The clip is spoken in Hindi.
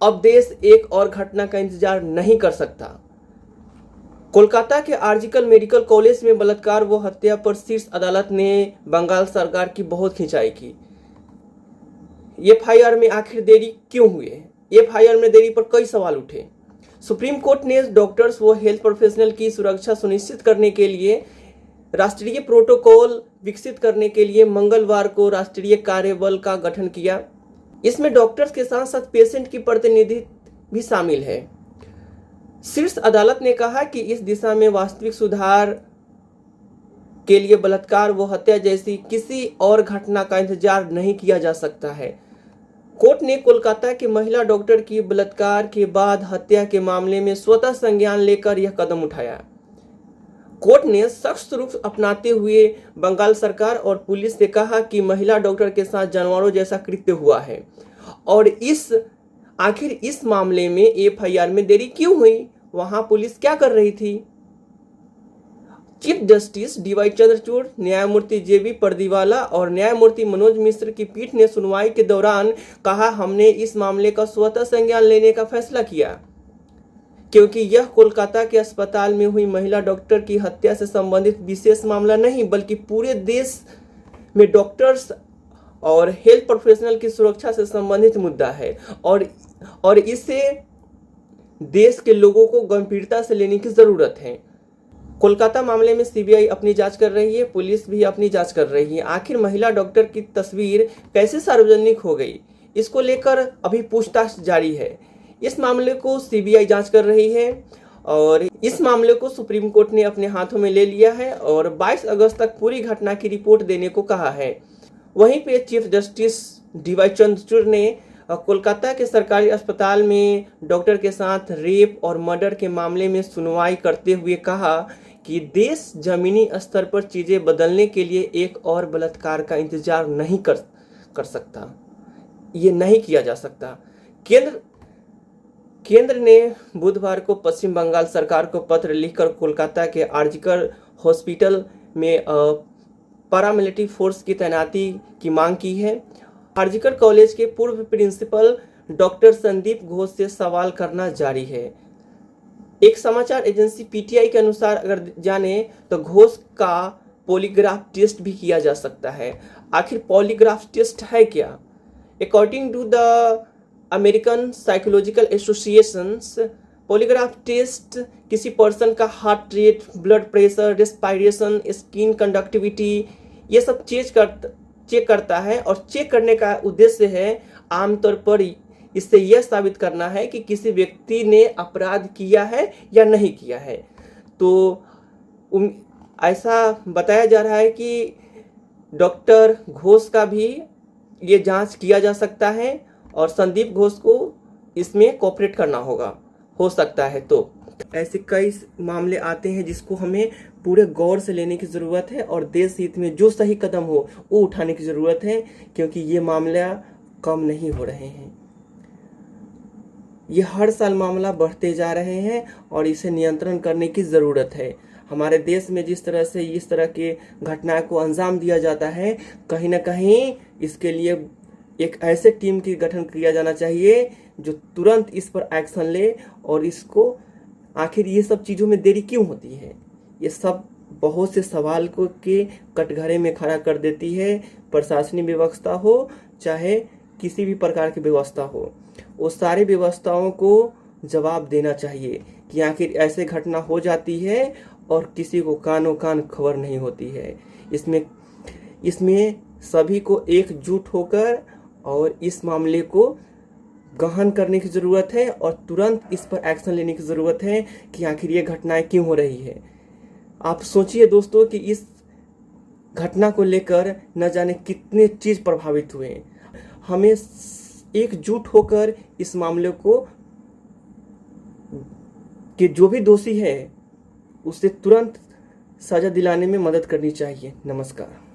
अब देश एक और घटना का इंतजार नहीं कर सकता। कोलकाता के आर्जिकल मेडिकल कॉलेज में बलात्कार व हत्या पर शीर्ष अदालत ने बंगाल सरकार की बहुत खिंचाई की। एफआईआर में आखिर देरी क्यों हुई? एफआईआर में देरी पर कई सवाल उठे। सुप्रीम कोर्ट ने डॉक्टर्स व हेल्थ प्रोफेशनल की सुरक्षा सुनिश्चित करने के लिए राष्ट्रीय प्रोटोकॉल विकसित करने के लिए मंगलवार को राष्ट्रीय कार्यबल का गठन किया। इसमें डॉक्टर्स के साथ साथ पेशेंट की प्रतिनिधि भी शामिल है। शीर्ष अदालत ने कहा कि इस दिशा में वास्तविक सुधार के लिए बलात्कार व हत्या जैसी किसी और घटना का इंतजार नहीं किया जा सकता है। कोर्ट ने कोलकाता के महिला डॉक्टर की बलात्कार के बाद हत्या के मामले में स्वतः संज्ञान लेकर यह कदम उठाया। कोर्ट ने सख्त रूख अपनाते हुए बंगाल सरकार और पुलिस से कहा कि महिला डॉक्टर के साथ जानवरों जैसा कृत्य हुआ है और आखिर इस मामले में एफआईआर में देरी क्यों हुई? वहां पुलिस क्या कर रही थी? चीफ जस्टिस डीवाई चंद्रचूड़, न्यायमूर्ति जेबी पर्दीवाला और न्यायमूर्ति मनोज मिश्र की पीठ ने सुनवाई के दौरान कहा, हमने इस मामले का स्वतः संज्ञान लेने का फैसला किया क्योंकि यह कोलकाता के अस्पताल में हुई महिला डॉक्टर की हत्या से संबंधित विशेष मामला नहीं बल्कि पूरे देश में डॉक्टर्स और हेल्थ प्रोफेशनल की सुरक्षा से संबंधित मुद्दा है और इसे देश के लोगों को गंभीरता से लेने की जरूरत है। कोलकाता मामले में सीबीआई अपनी जांच कर रही है, पुलिस भी अपनी जांच कर रही है। आखिर महिला डॉक्टर की तस्वीर कैसे सार्वजनिक हो गई, इसको लेकर अभी पूछताछ जारी है। इस मामले को सीबीआई जांच कर रही है और इस मामले को सुप्रीम कोर्ट ने अपने हाथों में ले लिया है और 22 अगस्त तक पूरी घटना की रिपोर्ट देने को कहा है। वहीं पे चीफ जस्टिस डीवाई चंद्रचूड़ ने कोलकाता के सरकारी अस्पताल में डॉक्टर के साथ रेप और मर्डर के मामले में सुनवाई करते हुए कहा कि देश जमीनी स्तर पर चीजें बदलने के लिए एक और बलात्कार का इंतजार नहीं कर सकता। ये नहीं किया जा सकता। केंद्र ने बुधवार को पश्चिम बंगाल सरकार को पत्र लिखकर कोलकाता के आर्जिकल हॉस्पिटल में पैरामिलिट्री फोर्स की तैनाती की मांग की है। आर्जिकल कॉलेज के पूर्व प्रिंसिपल डॉक्टर संदीप घोष से सवाल करना जारी है। एक समाचार एजेंसी पीटीआई के अनुसार अगर जाने तो घोष का पॉलीग्राफ टेस्ट भी किया जा सकता है। आखिर पॉलीग्राफ टेस्ट है क्या? According to the American Psychological Association, polygraph test किसी पर्सन का heart rate, blood pressure, respiration, skin conductivity ये सब चेक करता है और चेक करने का उद्देश्य है आमतौर पर इससे यह साबित करना है कि किसी व्यक्ति ने अपराध किया है या नहीं किया है। तो ऐसा बताया जा रहा है कि डॉक्टर घोष का भी ये जांच किया जा सकता है और संदीप घोष को इसमें कोऑपरेट करना होगा, हो सकता है। तो ऐसे कई मामले आते हैं जिसको हमें पूरे गौर से लेने की ज़रूरत है और देश हित में जो सही कदम हो वो उठाने की ज़रूरत है क्योंकि ये मामला कम नहीं हो रहे हैं। ये हर साल मामला बढ़ते जा रहे हैं और इसे नियंत्रण करने की ज़रूरत है। हमारे देश में जिस तरह से इस तरह के घटना को अंजाम दिया जाता है, कहीं ना कहीं इसके लिए एक ऐसे टीम की गठन किया जाना चाहिए जो तुरंत इस पर एक्शन ले और इसको आखिर ये सब चीज़ों में देरी क्यों होती है, ये सब बहुत से सवाल को के कटघरे में खड़ा कर देती है। प्रशासनिक व्यवस्था हो चाहे किसी भी प्रकार की व्यवस्था हो, वो सारी व्यवस्थाओं को जवाब देना चाहिए कि आखिर ऐसे घटना हो जाती है और किसी को कानों कान खबर नहीं होती है। इसमें सभी को एकजुट होकर और इस मामले को गहन करने की ज़रूरत है और तुरंत इस पर एक्शन लेने की ज़रूरत है कि आखिर ये घटनाएं क्यों हो रही है। आप सोचिए दोस्तों कि इस घटना को लेकर न जाने कितने चीज़ प्रभावित हुए। हमें एकजुट होकर इस मामले को कि जो भी दोषी है उसे तुरंत सजा दिलाने में मदद करनी चाहिए। नमस्कार।